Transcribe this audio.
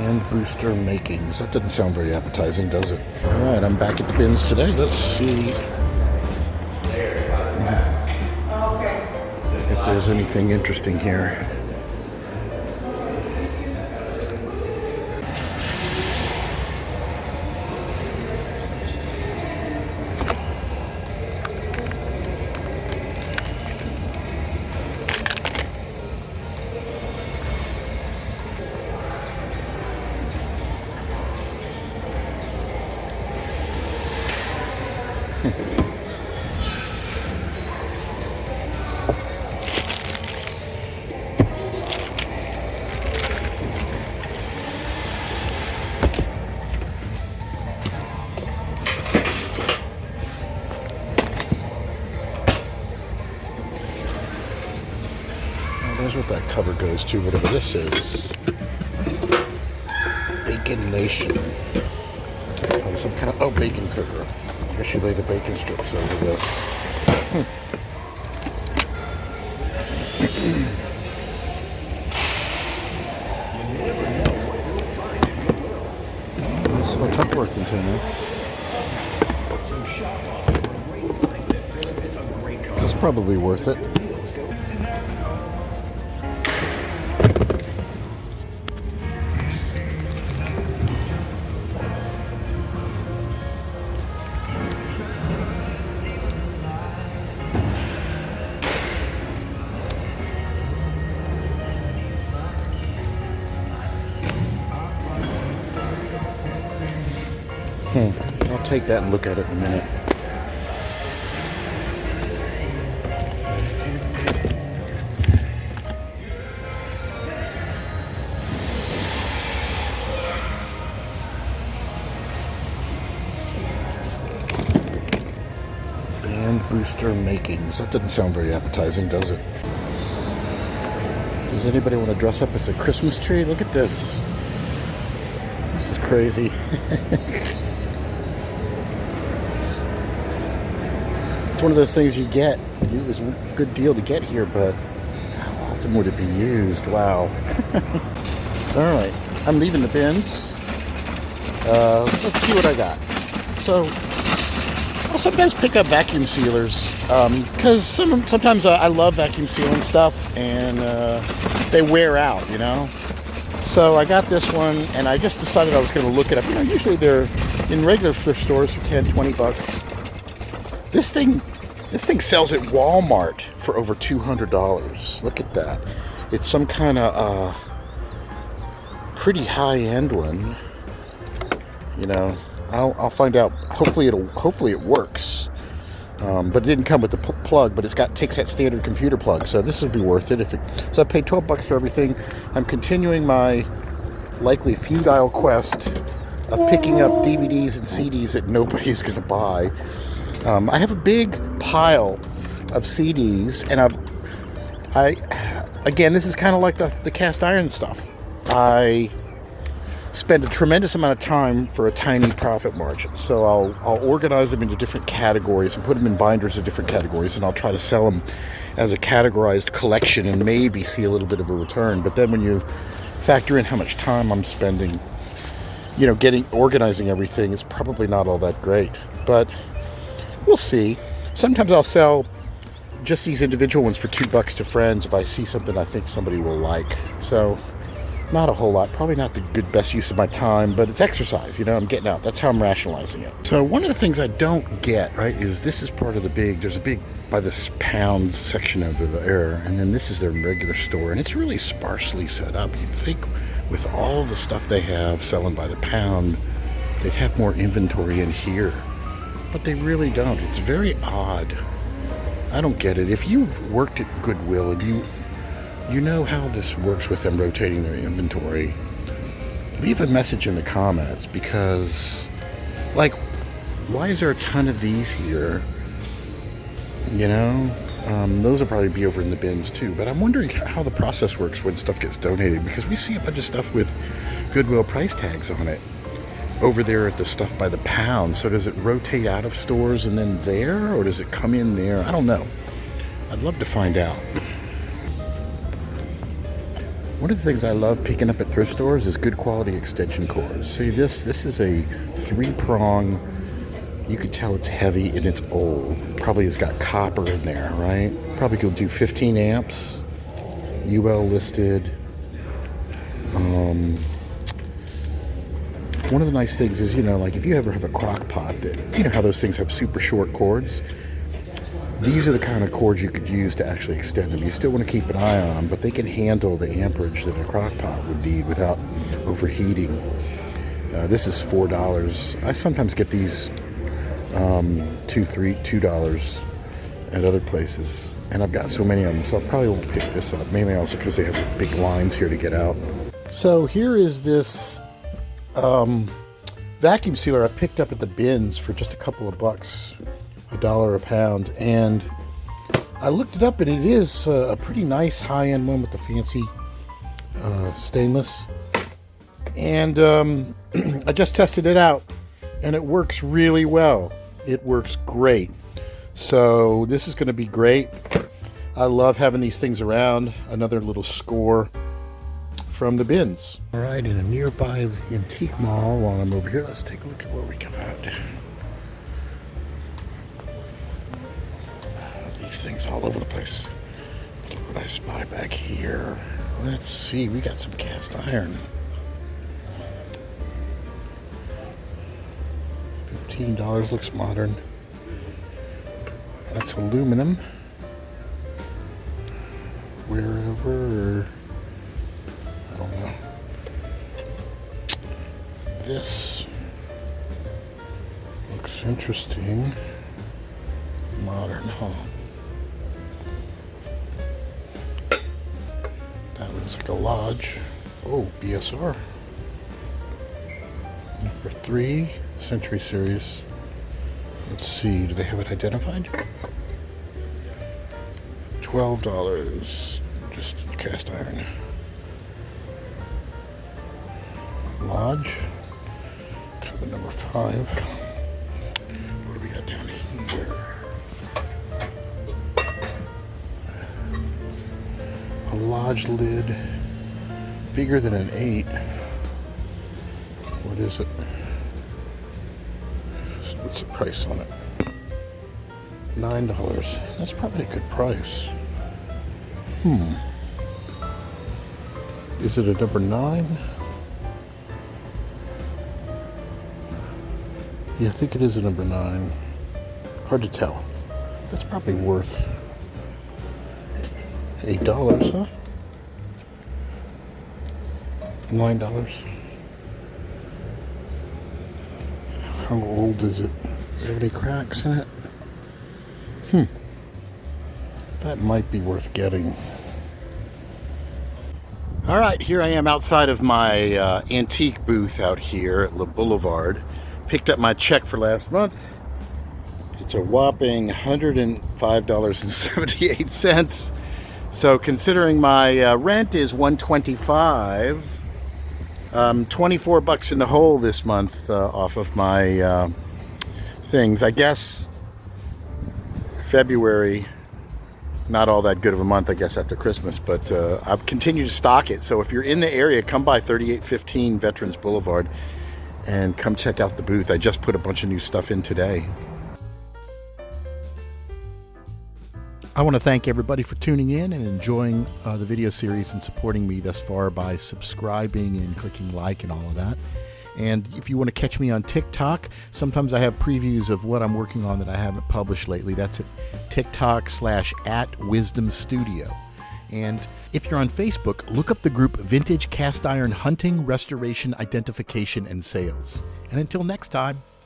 And booster makings. That doesn't sound very appetizing, does it? Alright, I'm back at the bins today. Let's see if there's anything interesting here. There's what that cover goes to, whatever this is. Bacon Nation. Oh, some kind of, bacon cooker. I guess you lay the bacon strips over this. This is a Tupperware container. That's probably worth it. I'll take that and look at it in a minute. Band booster makings. That doesn't sound very appetizing, does it? Does anybody want to dress up as a Christmas tree? Look at this. This is crazy. It's one of those things you get. It's a good deal to get here, but how often would it be used? Wow. Alright, I'm leaving the bins. Let's see what I got. So, I'll sometimes pick up vacuum sealers, because sometimes I love vacuum sealing stuff, and they wear out, you know? So I got this one, and I just decided I was going to look it up. You know, usually they're in regular thrift stores for 10, 20 bucks. This thing sells at Walmart for over $200. Look at that. It's some kind of pretty high-end one. You know, I'll find out. Hopefully it works. But it didn't come with the plug, but takes that standard computer plug. So this would be worth it. So I paid 12 bucks for everything. I'm continuing my likely futile quest of picking up DVDs and CDs that nobody's going to buy. I have a big pile of CDs, and again, this is kind of like the cast iron stuff. I spend a tremendous amount of time for a tiny profit margin. So I'll organize them into different categories and put them in binders of different categories, and I'll try to sell them as a categorized collection and maybe see a little bit of a return. But then when you factor in how much time I'm spending, you know, organizing everything, it's probably not all that great. But we'll see. Sometimes I'll sell just these individual ones for $2 to friends if I see something I think somebody will like. So not a whole lot. Probably not the best use of my time, but it's exercise. You know, I'm getting out. That's how I'm rationalizing it. So one of the things I don't get, right, is this is part of there's a big, by this pound section over there, and then this is their regular store, and it's really sparsely set up. You'd think with all the stuff they have selling by the pound, they'd have more inventory in here. But they really don't. It's very odd. I don't get it. If you worked at Goodwill and you know how this works with them rotating their inventory, leave a message in the comments, because, like, why is there a ton of these here? You know, those will probably be over in the bins too. But I'm wondering how the process works when stuff gets donated, because we see a bunch of stuff with Goodwill price tags on it over there at the stuff by the pound. So does it rotate out of stores and then there, or does it come in there? I don't know. I'd love to find out. One of the things I love picking up at thrift stores is good quality extension cords. See, this is a 3-prong. You can tell it's heavy and it's old. Probably has got copper in there, right? Probably could do 15 amps. UL listed. One of the nice things is, like if you ever have a crock pot that, how those things have super short cords. These are the kind of cords you could use to actually extend them. You still want to keep an eye on them, but they can handle the amperage that a crock pot would need without overheating. This is $4. I sometimes get these $2 at other places, and I've got so many of them, so I probably won't pick this up. Mainly also because they have big lines here to get out. So here is this vacuum sealer I picked up at the bins for just a couple of bucks. $1 a pound, and I looked it up, and it is a pretty nice high-end one with the fancy stainless, and I just tested it out, and it works really well. It works great. So this is going to be great. I love having these things around. Another little score from the bins. All right, in a nearby antique mall, while I'm over here, let's take a look at what we got. Things all over the place. Look what I spy back here. Let's see, we got some cast iron. $15, looks modern. That's aluminum. Wherever, I don't know. This looks interesting. Modern, huh? That looks like a Lodge. Oh, BSR. Number 3, Century Series. Let's see, do they have it identified? $12. Just cast iron. Lodge. Kind of number 5. What do we got down here? A Lodge lid, bigger than an 8. What is it? What's the price on it? $9. That's probably a good price. Is it a number 9? Yeah, I think it is a number 9. Hard to tell. That's probably worth $8, huh? $9. How old is it? Is there any cracks in it? That might be worth getting. All right, here I am outside of my antique booth out here at La Boulevard. Picked up my check for last month. It's a whopping $105.78. So considering my rent is $125, 24 bucks in the hole this month off of my things. I guess February, not all that good of a month, I guess, after Christmas, but I've continued to stock it. So if you're in the area, come by 3815 Veterans Boulevard and come check out the booth. I just put a bunch of new stuff in today. I want to thank everybody for tuning in and enjoying the video series and supporting me thus far by subscribing and clicking like and all of that. And if you want to catch me on TikTok, sometimes I have previews of what I'm working on that I haven't published lately. That's at TikTok/@WisdomStudio. And if you're on Facebook, look up the group Vintage Cast Iron Hunting, Restoration, Identification, and Sales. And until next time.